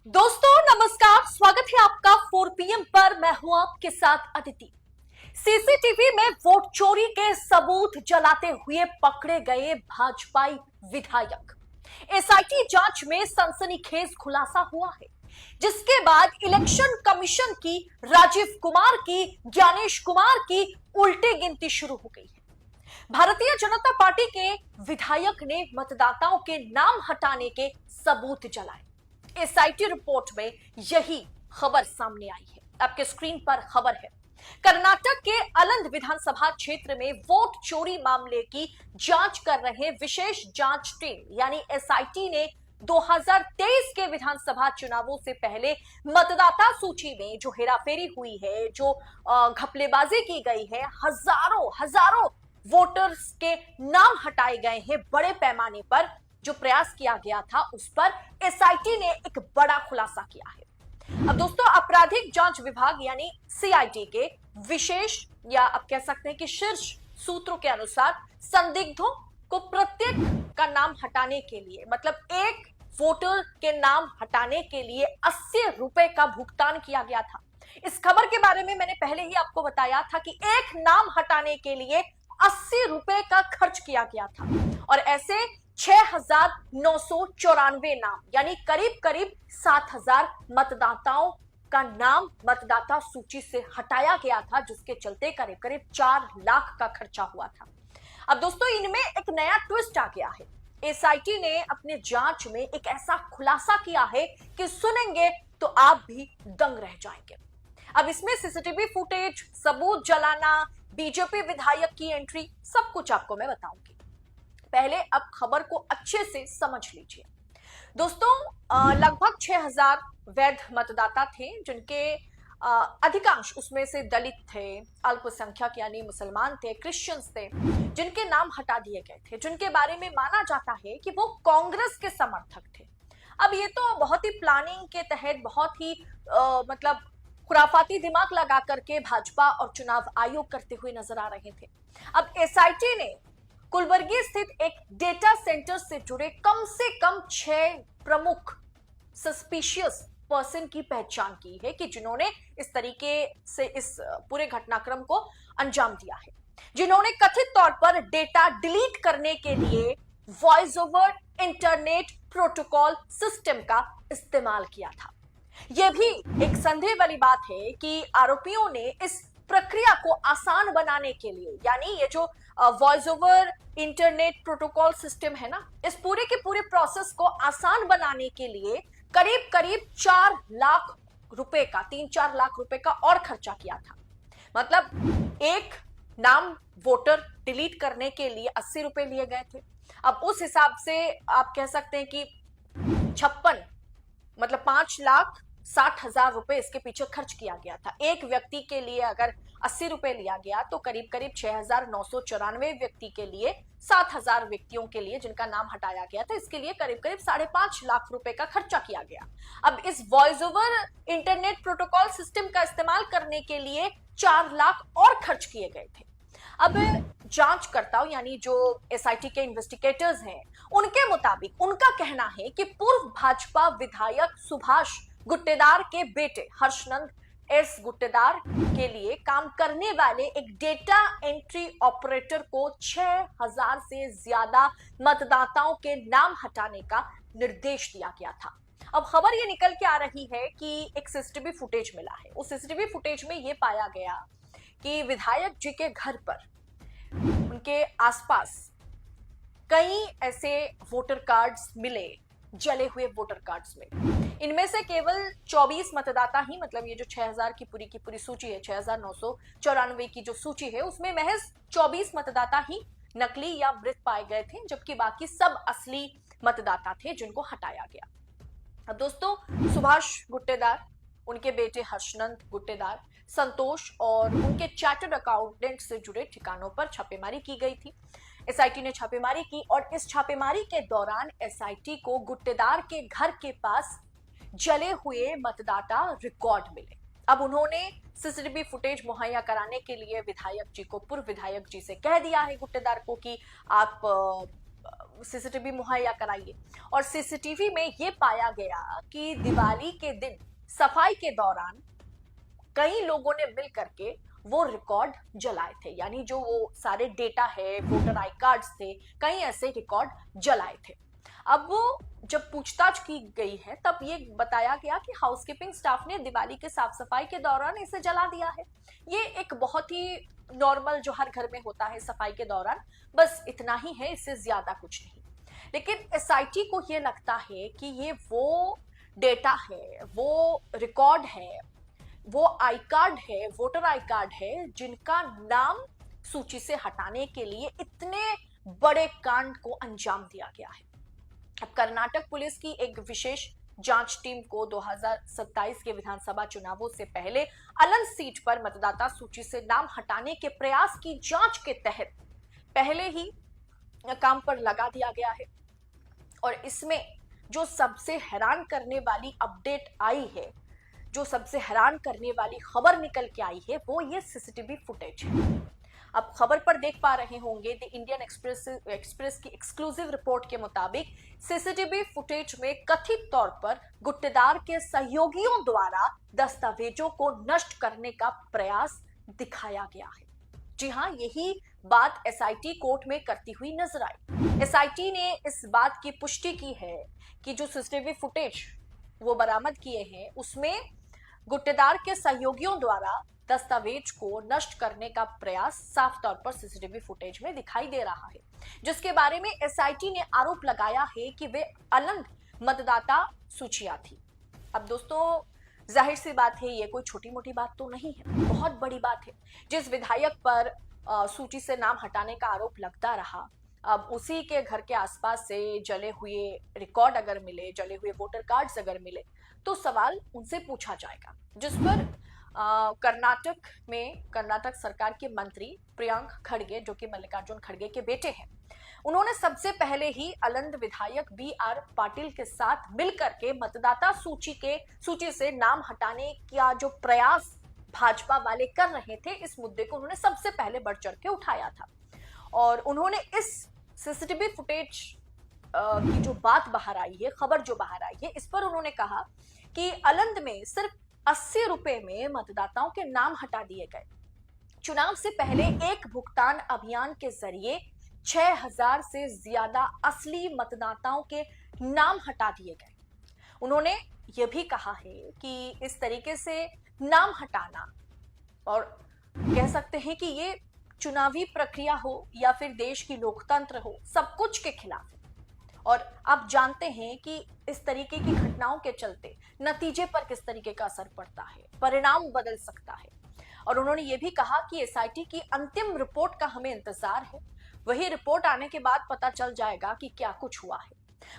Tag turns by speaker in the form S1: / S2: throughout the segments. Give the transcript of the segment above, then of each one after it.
S1: दोस्तों नमस्कार, स्वागत है आपका 4 PM पर। मैं हूं आपके साथ अदिति। सीसीटीवी में वोट चोरी के सबूत जलाते हुए पकड़े गए भाजपाई विधायक। एसआईटी जांच में सनसनीखेज खुलासा हुआ है, जिसके बाद इलेक्शन कमीशन की, राजीव कुमार की, ज्ञानेश कुमार की उल्टी गिनती शुरू हो गई है। भारतीय जनता पार्टी के विधायक ने मतदाताओं के नाम हटाने के सबूत जलाए। एसआईटी रिपोर्ट में यही खबर सामने आई है। आपके स्क्रीन पर खबर है। कर्नाटक के अलंद विधानसभा क्षेत्र में वोट चोरी मामले की जांच कर रहे विशेष जांच टीम यानी एसआईटी ने 2023 के विधानसभा चुनावों से पहले मतदाता सूची में जो हेराफेरी हुई है, जो घपलेबाजी की गई है, हजारों वोटर्स के नाम हटाए गए हैं बड़े पैमाने पर, जो प्रयास किया गया था उस पर एसआईटी ने एक बड़ा खुलासा किया है। अब दोस्तों, आपराधिक जांच विभाग यानी सीआईडी के विशेष या आप कह सकते हैं कि शीर्ष सूत्रों के अनुसार संदिग्धों को प्रत्येक का नाम हटाने के लिए, मतलब एक वोटर के नाम हटाने के लिए 80 रुपए का भुगतान किया गया था। इस खबर के बारे में मैंने पहले ही आपको बताया था कि एक नाम हटाने के लिए 80 रुपए का खर्च किया गया था और ऐसे 6,994 नाम यानी करीब 7,000 मतदाताओं का नाम मतदाता सूची से हटाया गया था, जिसके चलते करीब 4 लाख का खर्चा हुआ था। अब दोस्तों, इनमें एक नया ट्विस्ट आ गया है। एसआईटी ने अपने जांच में एक ऐसा खुलासा किया है कि सुनेंगे तो आप भी दंग रह जाएंगे। अब इसमें सीसीटीवी फुटेज, सबूत जलाना, बीजेपी विधायक की एंट्री, सब कुछ आपको मैं बताऊंगी। पहले अब खबर को अच्छे से समझ लीजिए। दोस्तों, लगभग 6,000 वैध मतदाता थे, जिनके अधिकांश उसमें से दलित थे, अल्पसंख्यक यानी मुसलमान थे, क्रिश्चियंस थे, जिनके नाम हटा दिए गए थे, जिनके बारे में माना जाता है कि वो कांग्रेस के समर्थक थे। अब ये तो बहुत ही प्लानिंग के तहत, बहुत ही मतलब खुराफाती दिमाग लगा करके भाजपा और चुनाव आयोग करते हुए नजर आ रहे थे। अब एसआईटी ने कुलबर्गी स्थित एक डेटा सेंटर से जुड़े कम से कम 6 प्रमुख सस्पिशियस पर्सन की पहचान की है कि जिन्होंने इस तरीके से इस पूरे घटनाक्रम को अंजाम दिया है, जिन्होंने कथित तौर पर डेटा डिलीट करने के लिए voice over internet protocol system का इस्तेमाल किया था। यह भी एक संदेह वाली बात है कि आरोपियों ने इस प्रक्रिया को आसान बनाने के लिए, यानी ये जो voice over internet protocol system है ना, इस पूरे के पूरे प्रोसेस को आसान बनाने के लिए करीब 4 लाख रुपए का, 3-4 लाख रुपए का और खर्चा किया था। मतलब एक नाम वोटर डिलीट करने के लिए 80 रुपए लिए गए थे। अब उस हिसाब से आप कह सकते हैं कि 56, मतलब 5,60,000 रुपए इसके पीछे खर्च किया गया था। एक व्यक्ति के लिए अगर 80 रुपए लिया गया तो करीब 6,994 व्यक्ति के लिए, 7,000 व्यक्तियों के लिए जिनका नाम हटाया गया था, इसके लिए करीब 5.5 लाख रुपए का खर्चा किया गया। अब इस voice over internet protocol system का इस्तेमाल करने के लिए 4 लाख और खर्च किए गए थे। अब जांचकर्ताओं यानी जो एसआईटी के इन्वेस्टिगेटर्स हैं, उनके मुताबिक उनका कहना है कि पूर्व भाजपा विधायक सुभाष गुट्टेदार के बेटे हर्षनंद एस गुट्टेदार के लिए काम करने वाले एक डेटा एंट्री ऑपरेटर को 6,000 से ज्यादा मतदाताओं के नाम हटाने का निर्देश दिया गया था। अब खबर ये निकल के आ रही है कि एक सीसीटीवी फुटेज मिला है। उस सीसीटीवी फुटेज में ये पाया गया कि विधायक जी के घर पर, उनके आसपास कई ऐसे वोटर कार्ड्स मिले, जले हुए वोटर कार्ड्स मिले। इनमें से केवल 24 मतदाता ही, मतलब ये जो 6,000 की पूरी सूची है, 6,994 की जो सूची है, उसमें महज 24 मतदाता ही नकली या मृत पाए गए थे, जबकि बाकी सब असली मतदाता थे जिनको हटाया गया। अब दोस्तों, सुभाष गुट्टेदार, उनके बेटे हर्षनंद गुट्टेदार, संतोष और उनके चार्टर्ड अकाउंटेंट से जुड़े ठिकानों पर छापेमारी की गई थी। एसआईटी ने छापेमारी की और इस छापेमारी के दौरान एसआईटी को गुट्टेदार के घर के पास जले हुए मतदाता रिकॉर्ड मिले। अब उन्होंने सीसीटीवी फुटेज मुहैया कराने के लिए विधायक जी को, पूर्व विधायक जी से कह दिया है गुट्टेदार को कि आप सीसीटीवी मुहैया कराइए। और सीसीटीवी में ये पाया गया कि दिवाली के दिन सफाई के दौरान कई लोगों ने मिल करके वो रिकॉर्ड जलाए थे, यानी जो वो सारे डेटा है, वोटर आई कार्ड्स थे, कई ऐसे रिकॉर्ड जलाए थे। अब वो जब पूछताछ की गई है तब ये बताया गया कि हाउसकीपिंग स्टाफ ने दिवाली के साफ सफाई के दौरान इसे जला दिया है। ये एक बहुत ही नॉर्मल जो हर घर में होता है सफाई के दौरान, बस इतना ही है, इससे ज्यादा कुछ नहीं। लेकिन एसआईटी को ये लगता है कि ये वो डेटा है, वो रिकॉर्ड है, वो आई कार्ड है, वोटर आई कार्ड है, जिनका नाम सूची से हटाने के लिए इतने बड़े कांड को अंजाम दिया गया है। अब कर्नाटक पुलिस की एक विशेष जांच टीम को 2027 के विधानसभा चुनावों से पहले अलंग सीट पर मतदाता सूची से नाम हटाने के प्रयास की जांच के तहत पहले ही काम पर लगा दिया गया है। और इसमें जो सबसे हैरान करने वाली अपडेट आई है, जो सबसे हैरान करने वाली खबर निकल के आई है, वो ये सीसीटीवी फुटेज है। अब खबर पर देख पा रहे होंगे, द इंडियन एक्सप्रेस की एक्सक्लूसिव रिपोर्ट के मुताबिक सीसीटीवी फुटेज में कथित तौर पर गुत्तेदार के सहयोगियों द्वारा दस्तावेजों को नष्ट करने का प्रयास दिखाया गया है। जी हाँ, यही बात एसआईटी कोर्ट में करती हुई नजर आई। एसआईटी ने इस बात की पुष्टि की है कि जो सीसीटीवी फुटेज वो बरामद किए हैं उसमें गुत्तेदार के सहयोगियों द्वारा दस्तावेज को नष्ट करने का प्रयास साफ तौर पर सीसीटीवी फुटेज में दिखाई दे रहा है, जिसके बारे में एसआईटी ने आरोप लगाया है कि वे अलग मतदाता सूचियां थी। अब दोस्तों, जाहिर सी बात है, ये कोई छोटी मोटी बात तो नहीं है, बहुत बड़ी बात है। जिस विधायक पर सूची से नाम हटाने का आरोप लगता रहा, अब उसी के घर के आसपास से जले हुए रिकॉर्ड अगर मिले, जले हुए वोटर कार्ड्स अगर मिले, तो सवाल उनसे पूछा जाएगा। जिस पर कर्नाटक सरकार के मंत्री प्रियंक खड़गे, जो कि मल्लिकार्जुन खड़गे के बेटे हैं, उन्होंने सबसे पहले ही अलंद विधायक BR पाटिल के साथ मिलकर के मतदाता सूची से नाम हटाने का जो प्रयास भाजपा वाले कर रहे थे, इस मुद्दे को उन्होंने सबसे पहले बढ़ चढ़ के उठाया था। और उन्होंने इस सीसीटीवी फुटेज की जो बात बाहर आई है, खबर जो बाहर आई है, इस पर उन्होंने कहा कि अलंद में सिर्फ 80 रुपए में मतदाताओं के नाम हटा दिए गए। चुनाव से पहले एक भुगतान अभियान के जरिए 6000 से ज्यादा असली मतदाताओं के नाम हटा दिए गए। उन्होंने यह भी कहा है कि इस तरीके से नाम हटाना, और कह सकते हैं कि ये चुनावी प्रक्रिया हो या फिर देश की लोकतंत्र हो, सब कुछ के खिलाफ है। और आप जानते हैं कि इस तरीके की घटनाओं के चलते नतीजे पर किस तरीके का असर पड़ता है, परिणाम बदल सकता है। और उन्होंने ये भी कहा कि एसआईटी की अंतिम रिपोर्ट का हमें इंतजार है, वही रिपोर्ट आने के बाद पता चल जाएगा कि क्या कुछ हुआ है।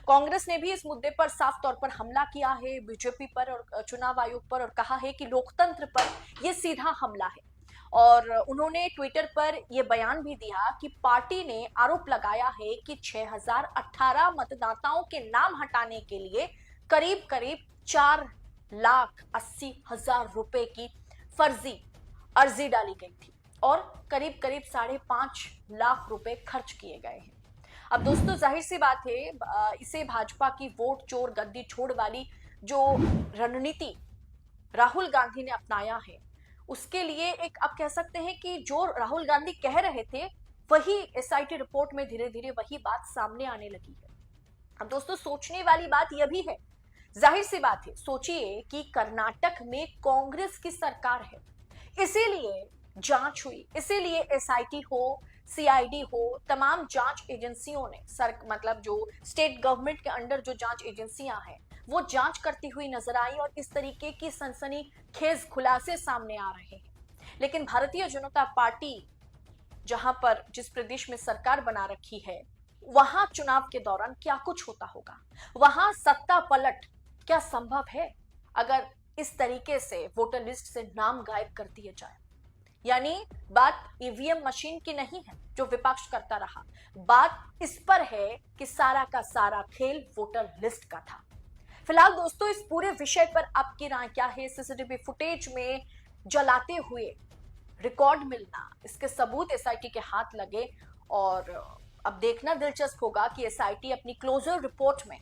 S1: कांग्रेस ने भी इस मुद्दे पर साफ तौर पर हमला किया है, बीजेपी पर और चुनाव आयोग पर, और कहा है कि लोकतंत्र पर यह सीधा हमला है। और उन्होंने ट्विटर पर यह बयान भी दिया कि पार्टी ने आरोप लगाया है कि 6018 मतदाताओं के नाम हटाने के लिए करीब करीब 4,80,000 रुपए की फर्जी अर्जी डाली गई थी और करीब करीब 5.5 लाख रुपए खर्च किए गए हैं। अब दोस्तों, जाहिर सी बात है, इसे भाजपा की वोट चोर गद्दी छोड़ वाली जो रणनीति राहुल गांधी ने अपनाया है, उसके लिए एक आप कह सकते हैं कि जो राहुल गांधी कह रहे थे, वही एसआईटी रिपोर्ट में धीरे धीरे वही बात सामने आने लगी है। अब दोस्तों, सोचने वाली बात यह भी है, जाहिर सी बात है, सोचिए कि कर्नाटक में कांग्रेस की सरकार है, इसीलिए जांच हुई, इसीलिए एसआईटी हो, सीआईडी हो, तमाम जांच एजेंसियों ने मतलब जो स्टेट गवर्नमेंट के अंडर जो जांच एजेंसियां हैं, वो जांच करती हुई नजर आई और इस तरीके की सनसनीखेज खुलासे सामने आ रहे हैं। लेकिन भारतीय जनता पार्टी जहां पर जिस प्रदेश में सरकार बना रखी है, वहां चुनाव के दौरान क्या कुछ होता होगा, वहां सत्ता पलट क्या संभव है अगर इस तरीके से वोटर लिस्ट से नाम गायब कर दिए जाए। यानी बात ईवीएम मशीन की नहीं है जो विपक्ष करता रहा, बात इस पर है कि सारा का सारा खेल वोटर लिस्ट का था। फिलहाल दोस्तों, इस पूरे विषय पर आपकी राय क्या है? सीसीटीवी फुटेज में जलाते हुए रिकॉर्ड मिलना, इसके सबूत एसआईटी के हाथ लगे और अब देखना दिलचस्प होगा कि एसआईटी अपनी क्लोजर रिपोर्ट में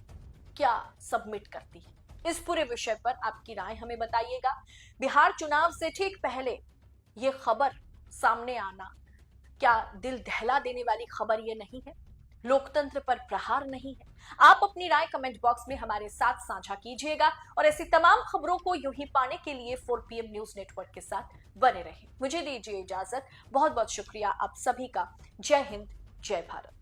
S1: क्या सबमिट करती है। इस पूरे विषय पर आपकी राय हमें बताइएगा। बिहार चुनाव से ठीक पहले ये खबर सामने आना क्या दिल दहला देने वाली खबर ये नहीं है? लोकतंत्र पर प्रहार नहीं है? आप अपनी राय कमेंट बॉक्स में हमारे साथ साझा कीजिएगा और ऐसी तमाम खबरों को यूं ही पाने के लिए 4 PM न्यूज नेटवर्क के साथ बने रहें। मुझे दीजिए इजाजत। बहुत बहुत शुक्रिया आप सभी का। जय हिंद, जय भारत।